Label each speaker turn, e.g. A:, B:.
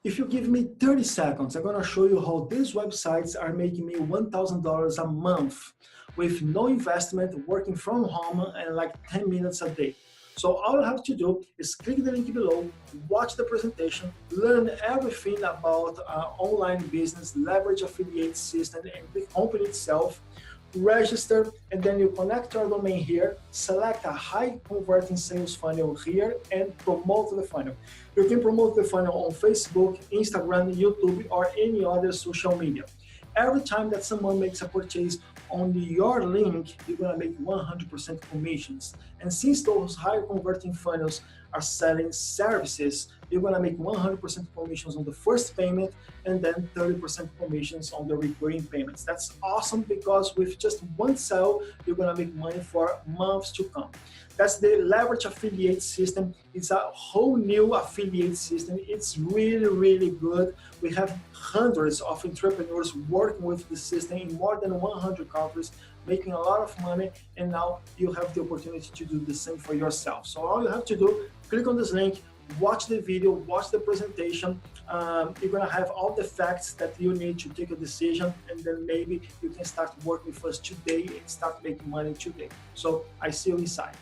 A: If you give me 30 seconds, I'm gonna show you how these websites are making me $1,000 a month with no investment, working from home, and like 10 minutes a day. So all you have to do is click the link below, watch the presentation, learn everything about online business, leverage affiliate system and the company itself, register, and then you connect your domain here, select a high converting sales funnel here, and promote the funnel. You can promote the funnel on Facebook, Instagram, YouTube, or any other social media. Every time that someone makes a purchase on your link, you're gonna make 100% commissions. And since those higher converting funnels are selling services, you're gonna make 100% commissions on the first payment and then 30% commissions on the recurring payments. That's awesome because with just one sale, you're gonna make money for months to come. That's the leverage affiliate system. It's a whole new affiliate system. It's really, really good. We have hundreds of entrepreneurs working with the system in more than 100 countries, making a lot of money, and now you have the opportunity to do the same for yourself. So all you have to do, click on this link, watch the video, watch the presentation. You're gonna have all the facts that you need to take a decision, and then maybe you can start working with us today and start making money today. So I see you inside.